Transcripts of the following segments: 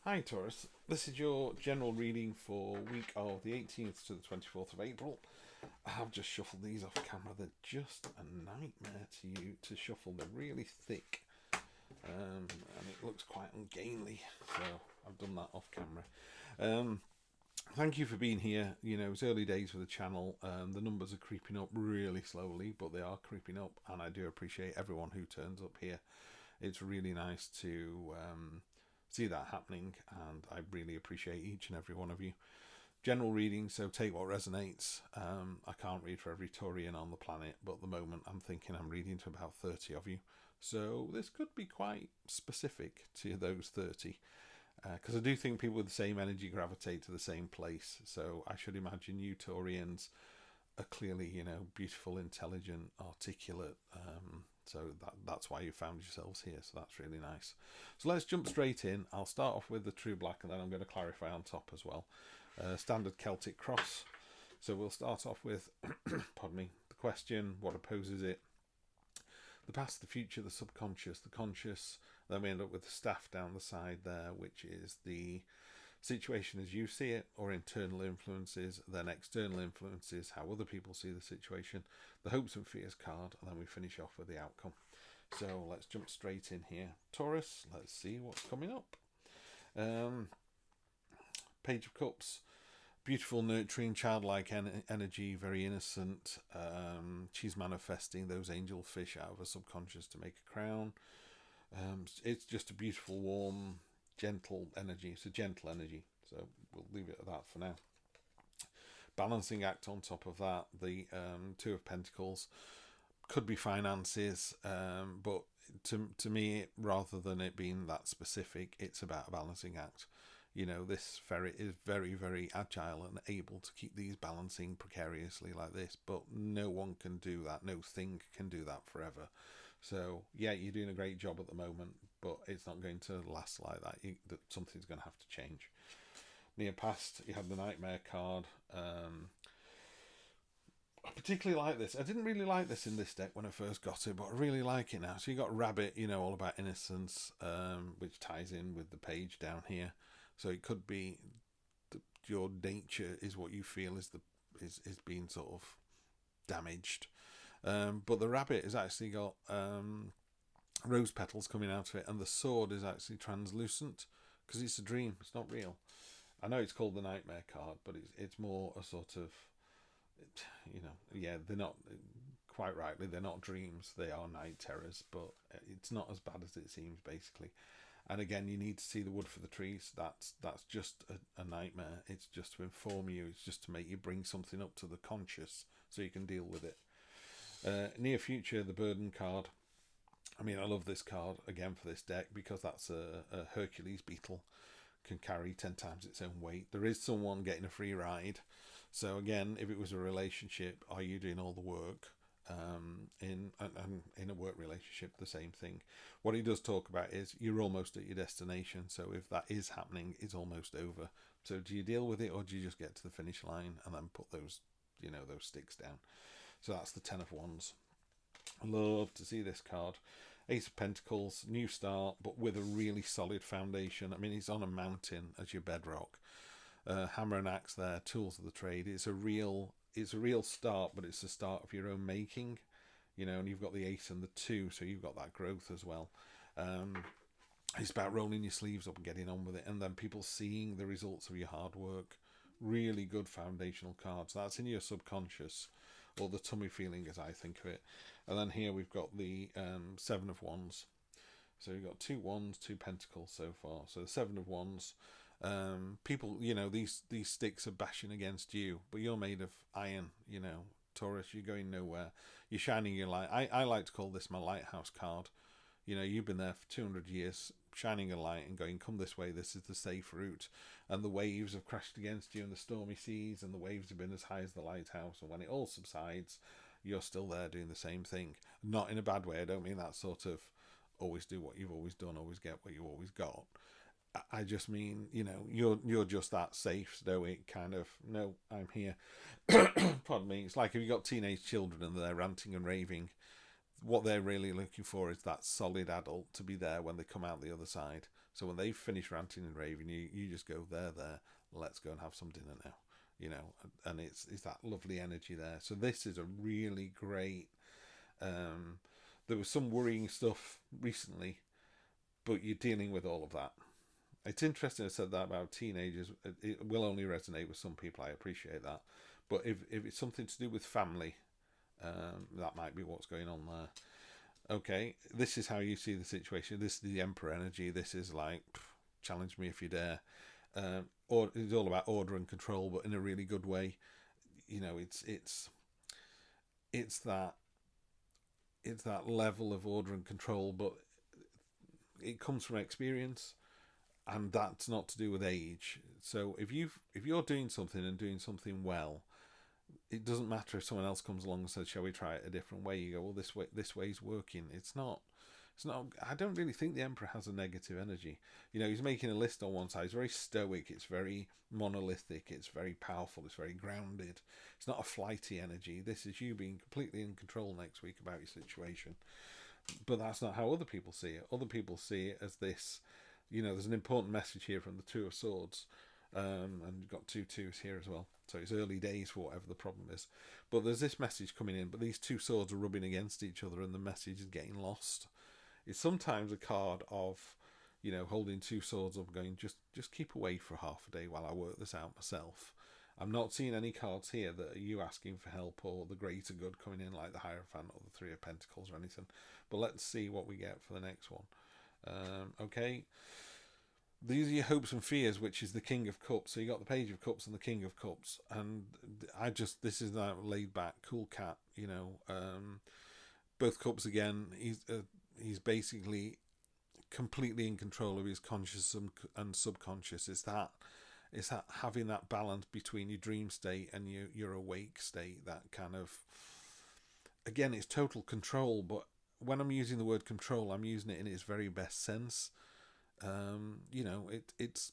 Hi Taurus, this is your general reading for week of the 18th to the 24th of April. I've just shuffled these off camera. They're just a nightmare to shuffle. They're really thick and it looks quite ungainly, so I've done that off camera. Thank you for being here. You know, it's early days for the channel. The numbers are creeping up really slowly, but they are creeping up, and I do appreciate everyone who turns up here. It's really nice to see that happening, and I really appreciate each and every one of you. General reading, so take what resonates. I can't read for every Taurian on the planet, but at the moment I'm thinking I'm reading to about 30 of you. So this could be quite specific to those 30. Because I do think people with the same energy gravitate to the same place. So I should imagine you Taurians are clearly, you know, beautiful, intelligent, articulate. So that's why you found yourselves here. So that's really nice. So let's jump straight in. I'll start off with the true black, and then I'm going to clarify on top as well. Standard Celtic cross. So we'll start off with, pardon me, the question, what opposes it? The past, the future, the subconscious, the conscious. Then we end up with the staff down the side there, which is the situation as you see it, or internal influences, then external influences, how other people see the situation, the hopes and fears card, and then we finish off with the outcome. So let's jump straight in here. Taurus, let's see what's coming up. Page of Cups, beautiful, nurturing, childlike energy, very innocent. She's manifesting those angel fish out of her subconscious to make a crown. It's just a beautiful, warm, gentle energy. It's a gentle energy, so we'll leave it at that for now. Balancing act on top of that, the Two of Pentacles, could be finances, but to me, rather than it being that specific, it's about a balancing act. You know, this ferret is very, very agile and able to keep these balancing precariously like this, but no one can do that. No thing can do that forever. So, yeah, you're doing a great job at the moment, but it's not going to last like that. Something's going to have to change. Near past, you have the Nightmare card. I particularly like this. I didn't really like this in this deck when I first got it, but I really like it now. So you got Rabbit, you know, all about innocence, which ties in with the page down here. So it could be your nature is what you feel is being sort of damaged. But the rabbit has actually got rose petals coming out of it, and the sword is actually translucent because it's a dream. It's not real. I know it's called the Nightmare card, but it's more a sort of, you know, yeah, they're not, quite rightly, they're not dreams. They are night terrors, but it's not as bad as it seems, basically. And again, you need to see the wood for the trees. That's just a nightmare. It's just to inform you. It's just to make you bring something up to the conscious so you can deal with it. Near future, the burden card. I mean, I love this card again for this deck because that's a Hercules beetle, can carry 10 times its own weight. There is someone getting a free ride. So again, if it was a relationship, are you doing all the work? In a work relationship, the same thing. What he does talk about is you're almost at your destination. So if that is happening, it's almost over. So do you deal with it, or do you just get to the finish line and then put those, you know, those sticks down? So that's the 10 of Wands. Love to see this card. Ace of Pentacles, new start, but with a really solid foundation. I mean, he's on a mountain as your bedrock. Hammer and axe there, tools of the trade. It's a real start, but it's the start of your own making. You know, and you've got the ace and the 2, so you've got that growth as well. It's about rolling your sleeves up and getting on with it, and then people seeing the results of your hard work. Really good foundational cards. That's in your subconscious, or the tummy feeling as I think of it. And then here we've got the 7 of Wands. So you've got 2 Wands, 2 Pentacles so far. So the 7 of Wands, people, you know, these sticks are bashing against you, but you're made of iron, you know. Taurus, you're going nowhere. You're shining your light. I like to call this my lighthouse card. You know, you've been there for 200 years, shining a light and going, come this way, this is the safe route. And the waves have crashed against you in the stormy seas, and the waves have been as high as the lighthouse. And when it all subsides, you're still there doing the same thing. Not in a bad way. I don't mean that sort of always do what you've always done, always get what you always got. I just mean, you know, you're just that safe, stoic kind of, no, I'm here. Pardon me. It's like if you've got teenage children and they're ranting and raving, what they're really looking for is that solid adult to be there when they come out the other side. So when they've finished ranting and raving, you just go, there, let's go and have some dinner now. You know, and it's that lovely energy there. So this is a really great. There was some worrying stuff recently, but you're dealing with all of that. It's interesting I said that about teenagers. It will only resonate with some people. I appreciate that. But if it's something to do with family, that might be what's going on there. Okay, this is how you see the situation. This is the Emperor energy. This is like, challenge me if you dare. Or it's all about order and control, but in a really good way. You know, it's that level of order and control, but it comes from experience, and that's not to do with age. So if you're doing something and doing something well, it doesn't matter if someone else comes along and says, shall we try it a different way? You go, well, this way's working. It's not. I don't really think the Emperor has a negative energy. You know, he's making a list on one side. It's very stoic. It's very monolithic. It's very powerful. It's very grounded. It's not a flighty energy. This is you being completely in control next week about your situation. But that's not how other people see it. Other people see it as this, you know, there's an important message here from the Two of Swords. And you've got 2 2s here as well. So it's early days for whatever the problem is. But there's this message coming in, but these 2 swords are rubbing against each other and the message is getting lost. It's sometimes a card of, you know, holding 2 swords up going, just keep away for half a day while I work this out myself. I'm not seeing any cards here that are you asking for help or the greater good coming in like the Hierophant or the 3 of Pentacles or anything. But let's see what we get for the next one. Okay. These are your hopes and fears, which is the King of Cups. So you got the Page of Cups and the King of Cups, and this is that laid back, cool cat. You know, both cups again. He's basically completely in control of his conscious and subconscious. It's that having that balance between your dream state and your awake state. That kind of, again, it's total control. But when I'm using the word control, I'm using it in its very best sense. You know, it's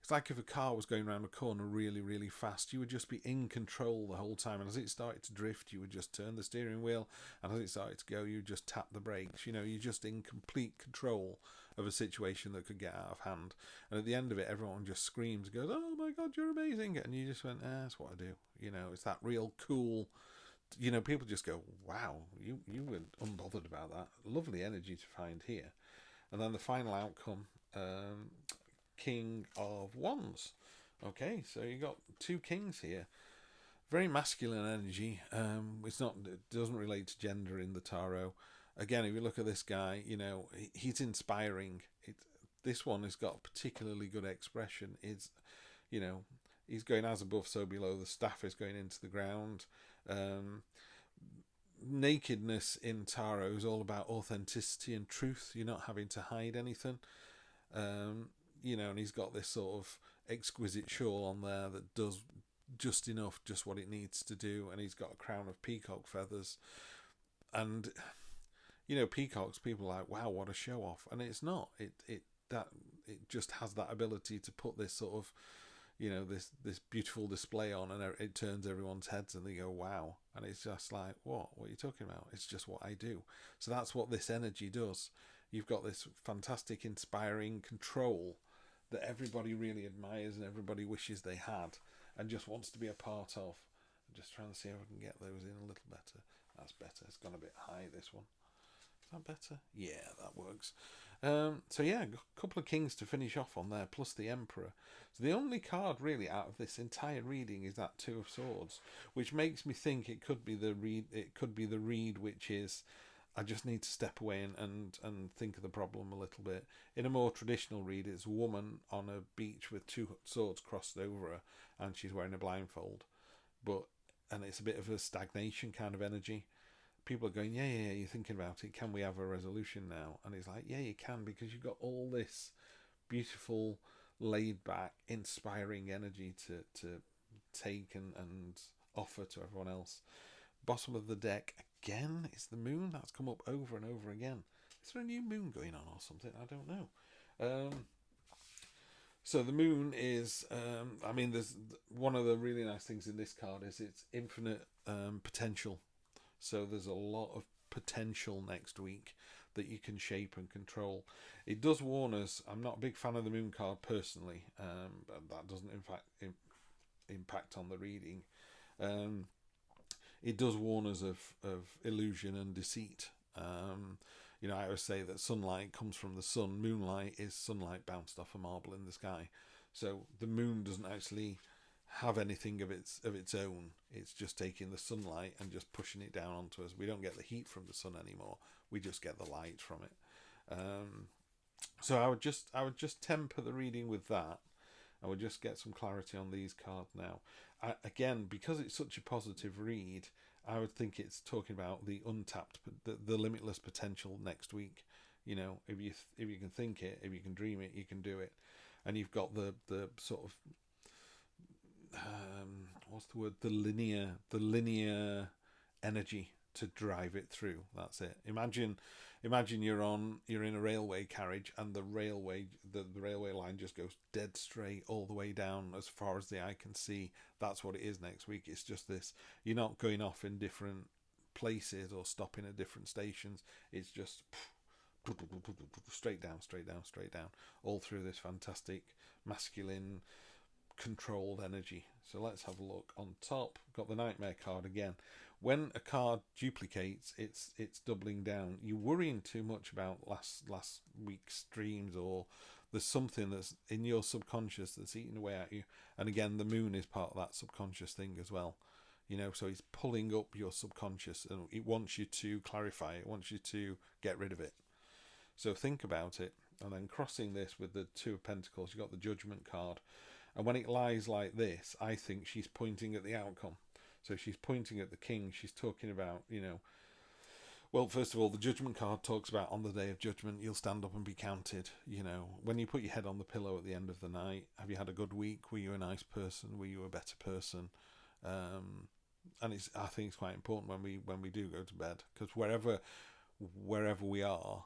like if a car was going around a corner really, really fast, you would just be in control the whole time. And as it started to drift, you would just turn the steering wheel. And as it started to go, you would just tap the brakes. You know, you're just in complete control of a situation that could get out of hand. And at the end of it, everyone just screams, goes, oh my God, you're amazing. And you just went, that's what I do. You know, it's that real cool, you know, people just go, wow, you were unbothered about that. Lovely energy to find here. And then the final outcome, King of Wands. Okay, so you got 2 kings here. Very masculine energy. It doesn't relate to gender in the tarot. Again, if you look at this guy, you know, he's inspiring. This one has got particularly good expression. It's, you know, he's going as above, so below. The staff is going into the ground. Nakedness in tarot is all about authenticity and truth. You're not having to hide anything. You know, and he's got this sort of exquisite shawl on there that does just enough, just what it needs to do, and he's got a crown of peacock feathers. And you know, peacocks, people are like, wow, what a show off. And it's not. It just has that ability to put this sort of, you know, this beautiful display on, and it turns everyone's heads and they go, wow. And it's just like, what are you talking about? It's just what I do. So that's what this energy does. You've got this fantastic, inspiring control that everybody really admires and everybody wishes they had and just wants to be a part of. I'm just trying to see if I can get those in a little better. That's better. It's gone a bit high, this one. Is that better? Yeah, that works. So yeah, a couple of kings to finish off on there, plus the Emperor. So the only card really out of this entire reading is that 2 of Swords, which makes me think it could be the read. It could be the read, which is, I just need to step away and think of the problem a little bit. In a more traditional read, it's a woman on a beach with 2 swords crossed over her, and she's wearing a blindfold. And it's a bit of a stagnation kind of energy. People are going, yeah, you're thinking about it. Can we have a resolution now? And it's like, yeah, you can, because you've got all this beautiful, laid back, inspiring energy to take and offer to everyone else. Bottom of the deck again is the moon. That's come up over and over again. Is there a new moon going on or something? I don't know. So the moon is, there's one of the really nice things in this card is its infinite potential. So there's a lot of potential next week. that you can shape and control. It does warn us. I'm not a big fan of the moon card personally, but that doesn't in fact impact on the reading. It does warn us of illusion and deceit. You know, I always say that sunlight comes from the sun. Moonlight is sunlight bounced off a marble in the sky. So the moon doesn't actually have anything of its own. It's just taking the sunlight and just pushing it down onto us. We don't get the heat from the sun anymore. We just get the light from it. So I would just temper the reading with that. I would just get some clarity on these cards now. Again, because it's such a positive read, I would think it's talking about the untapped, the limitless potential next week. You know, if you can think it, if you can dream it, you can do it. And you've got the sort of what's the word? The linear energy to drive it through. That's it. Imagine you're in a railway carriage, and the railway line just goes dead straight all the way down as far as the eye can see. That's what it is next week. It's just this. You're not going off in different places or stopping at different stations. It's just straight down, all through this fantastic masculine controlled energy. So let's have a look. On top, got the Nightmare card again. When a card duplicates, it's doubling down. You're worrying too much about last week's streams, or there's something that's in your subconscious that's eating away at you. And again, the moon is part of that subconscious thing as well. You know, so it's pulling up your subconscious, and it wants you to clarify. It wants you to get rid of it. So think about it, and then crossing this with the Two of Pentacles, you've got the Judgment card. And when it lies like this, I think she's pointing at the outcome. So she's pointing at the king. She's talking about, you know, well, first of all, the Judgment card talks about on the day of judgment, you'll stand up and be counted. You know, when you put your head on the pillow at the end of the night, have you had a good week? Were you a nice person? Were you a better person? And I think it's quite important when we do go to bed, because wherever we are,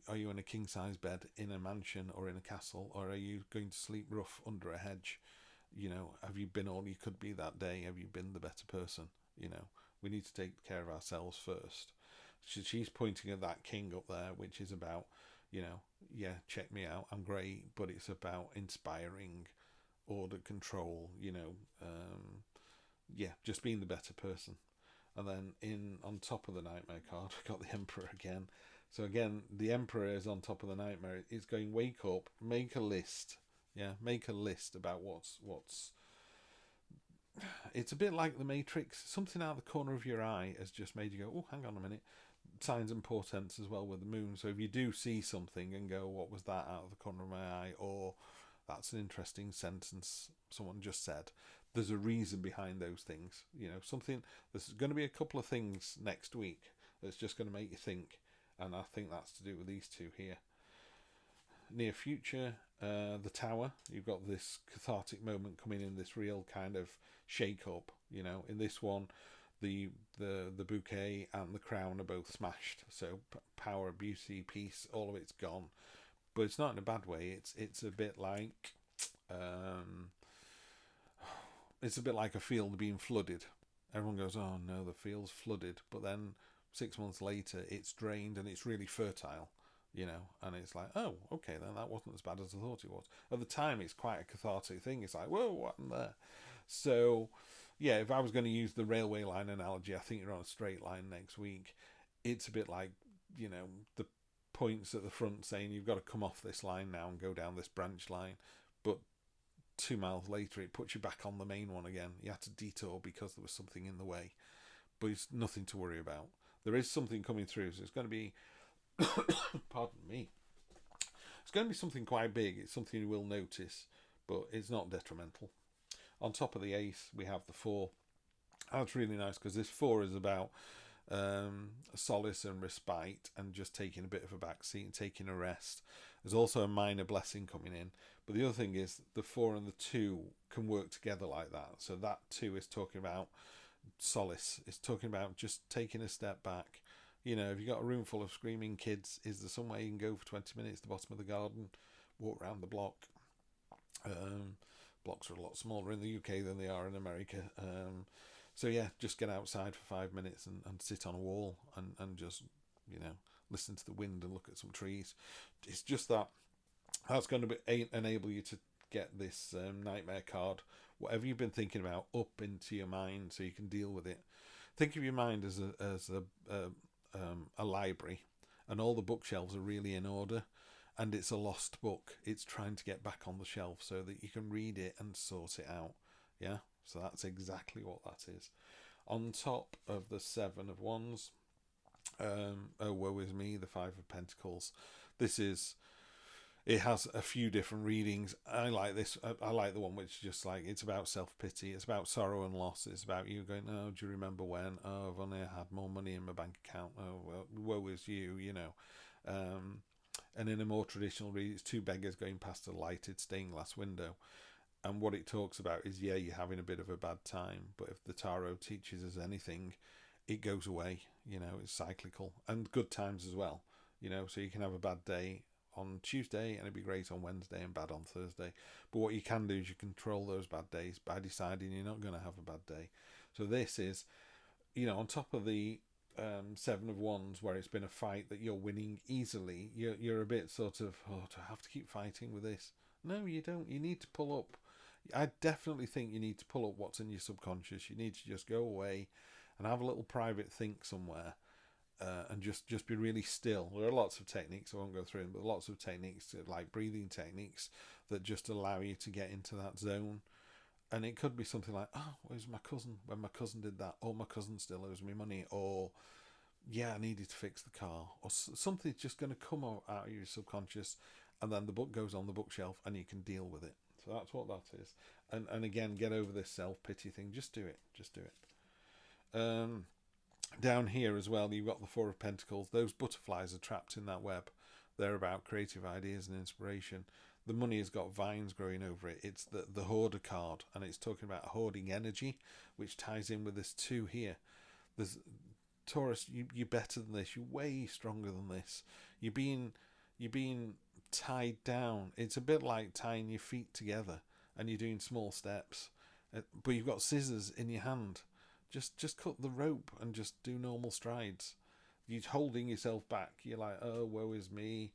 are you in a king-size bed in a mansion or in a castle, or are you going to sleep rough under a hedge? You know, have you been all you could be that day? Have you been the better person? You know, we need to take care of ourselves first. She's pointing at that king up there, which is about, you know, yeah, check me out, I'm great, but it's about inspiring order, control, you know, yeah, just being the better person. And then on top of the Nightmare card, we've got the Emperor again. So again, the Emperor is on top of the Nightmare. It's going, wake up, make a list. Yeah, make a list about what's. It's a bit like the Matrix. Something out of the corner of your eye has just made you go, oh, hang on a minute. Signs and portents as well with the moon. So if you do see something and go, what was that out of the corner of my eye? Or that's an interesting sentence someone just said. There's a reason behind those things. You know, something. There's going to be a couple of things next week that's just going to make you think. And I think that's to do with these two here. Near future, the Tower. You've got this cathartic moment coming in, this real kind of shake up. You know, in this one, the bouquet and the crown are both smashed. So power, beauty, peace, all of it's gone. But it's not in a bad way. It's a bit like it's a bit like a field being flooded. Everyone goes, oh no, the field's flooded. But then 6 months later, it's drained and it's really fertile. You know, and it's like, oh, okay, then that wasn't as bad as I thought it was. At the time, it's quite a cathartic thing. It's like, whoa, what happened there? So, yeah, if I was going to use the railway line analogy, I think you're on a straight line next week. It's a bit like, you know, the points at the front saying you've got to come off this line now and go down this branch line. But 2 miles later, it puts you back on the main one again. You had to detour because there was something in the way. But it's nothing to worry about. There is something coming through, so it's going to be pardon me. It's going to be something quite big. It's something you will notice, but it's not detrimental. On top of the ace, we have the 4. That's really nice because this 4 is about solace and respite and just taking a bit of a back seat and taking a rest. There's also a minor blessing coming in. But the other thing is the 4 and the 2 can work together like that. So that 2 is talking about solace. It's talking about just taking a step back. You know, if you've got a room full of screaming kids, is there somewhere you can go for 20 minutes to the bottom of the garden, walk around the block? Blocks are a lot smaller in the UK than they are in America. So yeah, just get outside for 5 minutes and sit on a wall and just, you know, listen to the wind and look at some trees. It's just that's going to enable you to get this nightmare card, whatever you've been thinking about, up into your mind so you can deal with it. Think of your mind as a library, and all the bookshelves are really in order, and it's a lost book. It's trying to get back on the shelf so that you can read it and sort it out. Yeah, so that's exactly what that is. On top of the Seven of Wands, oh woe is me, the Five of Pentacles. It has a few different readings. I like this. I like the one which is just like, it's about self-pity. It's about sorrow and loss. It's about you going, oh, do you remember when? Oh, if only I had more money in my bank account. Oh, well, woe is you, you know. And in a more traditional reading, it's two beggars going past a lighted stained glass window. And what it talks about is, yeah, you're having a bit of a bad time, but if the tarot teaches us anything, it goes away. You know, it's cyclical. And good times as well. You know, so you can have a bad day on Tuesday and it'd be great on Wednesday and bad on Thursday. But what you can do is you control those bad days by deciding you're not going to have a bad day. So this is, you know, on top of the Seven of Wands, where it's been a fight that you're winning easily, you're a bit sort of, oh, do I have to keep fighting with this? No, you don't. You need to pull up. I definitely think you need to pull up what's in your subconscious. You need to just go away and have a little private think somewhere. And just be really still. There are lots of techniques, I won't go through them, but lots of techniques like breathing techniques that just allow you to get into that zone. And it could be something like, oh, where's my cousin? When my cousin did that, or my cousin still owes me money, or yeah, I needed to fix the car, or something's just going to come out of your subconscious, and then the book goes on the bookshelf and you can deal with it. So that's what that is. And again, get over this self-pity thing. Just do it. Just do it. Down here as well, you've got the Four of Pentacles. Those butterflies are trapped in that web. They're about creative ideas and inspiration. The money has got vines growing over it. It's the hoarder card, and it's talking about hoarding energy, which ties in with this two here. There's Taurus, you're better than this. You're way stronger than this. You're being tied down. It's a bit like tying your feet together, and you're doing small steps, but you've got scissors in your hand. Just cut the rope and just do normal strides. You're holding yourself back. You're like, oh, woe is me.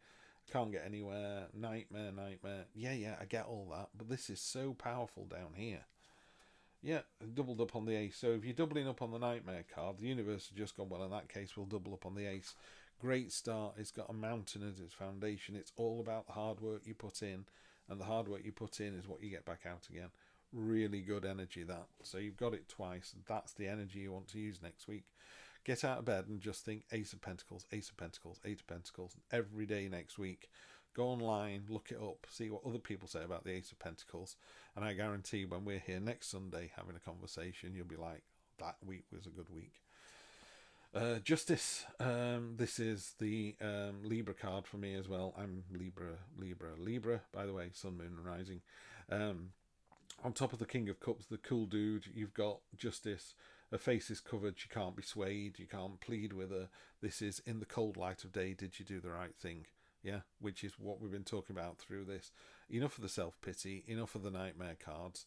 I can't get anywhere. Nightmare. Yeah, I get all that. But this is so powerful down here. Yeah, doubled up on the ace. So if you're doubling up on the nightmare card, the universe has just gone, well, in that case, we'll double up on the ace. Great start. It's got a mountain as its foundation. It's all about the hard work you put in. And the hard work you put in is what you get back out again. Really good energy, that. So you've got it twice. That's the energy you want to use next week. Get out of bed and just think Ace of Pentacles, Ace of Pentacles, Ace of Pentacles every day next week. Go online, look it up, see what other people say about the Ace of Pentacles, and I guarantee when we're here next Sunday having a conversation, you'll be like, that week was a good week. Justice. This is the Libra card for me as well. I'm Libra, by the way, Sun, Moon and Rising. On top of the King of Cups, the cool dude, you've got Justice. Her face is covered. She can't be swayed. You can't plead with her. This is in the cold light of day. Did you do the right thing? Yeah, which is what we've been talking about through this. Enough of the self-pity. Enough of the nightmare cards.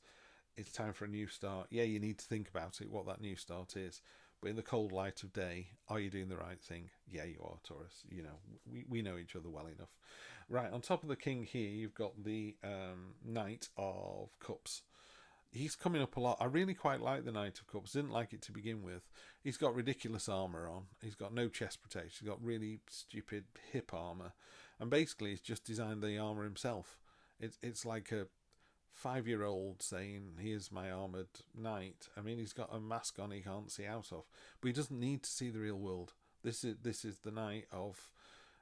It's time for a new start. Yeah, you need to think about it, what that new start is. But in the cold light of day, are you doing the right thing? Yeah, you are, Taurus. You know, we know each other well enough. Right, on top of the king here, you've got the Knight of Cups. He's coming up a lot. I really quite like the Knight of Cups. Didn't like it to begin with. He's got ridiculous armour on. He's got no chest protection. He's got really stupid hip armour. And basically, he's just designed the armour himself. It's like a 5-year-old saying, here's my armoured knight. I mean, he's got a mask on he can't see out of. But he doesn't need to see the real world. This is the knight of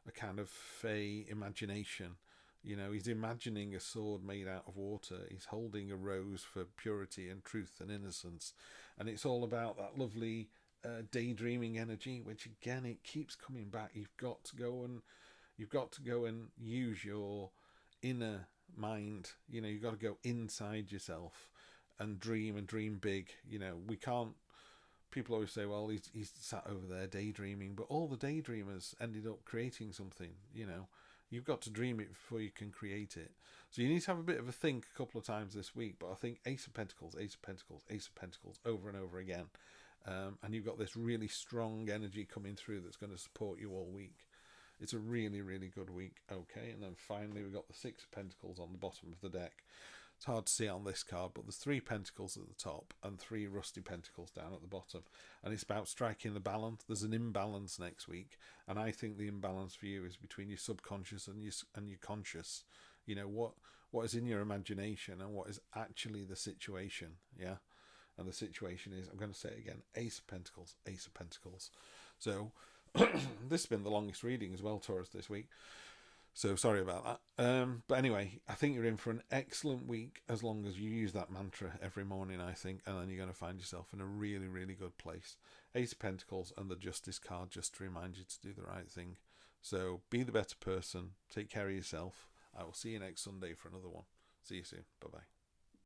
a kind of fey imagination. You know, he's imagining a sword made out of water. He's holding a rose for purity and truth and innocence. And it's all about that lovely daydreaming energy, which again, it keeps coming back. You've got to go and use your inner mind. You know, you've got to go inside yourself and dream big. You know, we can't. People always say, well, he's sat over there daydreaming, but all the daydreamers ended up creating something. You know, you've got to dream it before you can create it. So you need to have a bit of a think a couple of times this week. But I think Ace of Pentacles, Ace of Pentacles, Ace of Pentacles over and over again. And you've got this really strong energy coming through that's going to support you all week. It's a really, really good week. Okay, and then finally we've got the Six of Pentacles on the bottom of the deck. It's hard to see on this card, but there's 3 pentacles at the top and 3 rusty pentacles down at the bottom. And it's about striking the balance. There's an imbalance next week, and I think the imbalance for you is between your subconscious and your conscious. You know, what is in your imagination and what is actually the situation, yeah? And the situation is, I'm going to say it again, Ace of Pentacles, Ace of Pentacles. So this has been the longest reading as well, Taurus, this week. So sorry about that. But anyway, I think you're in for an excellent week as long as you use that mantra every morning, I think, and then you're going to find yourself in a really, really good place. Ace of Pentacles and the Justice card just to remind you to do the right thing. So be the better person. Take care of yourself. I will see you next Sunday for another one. See you soon. Bye-bye.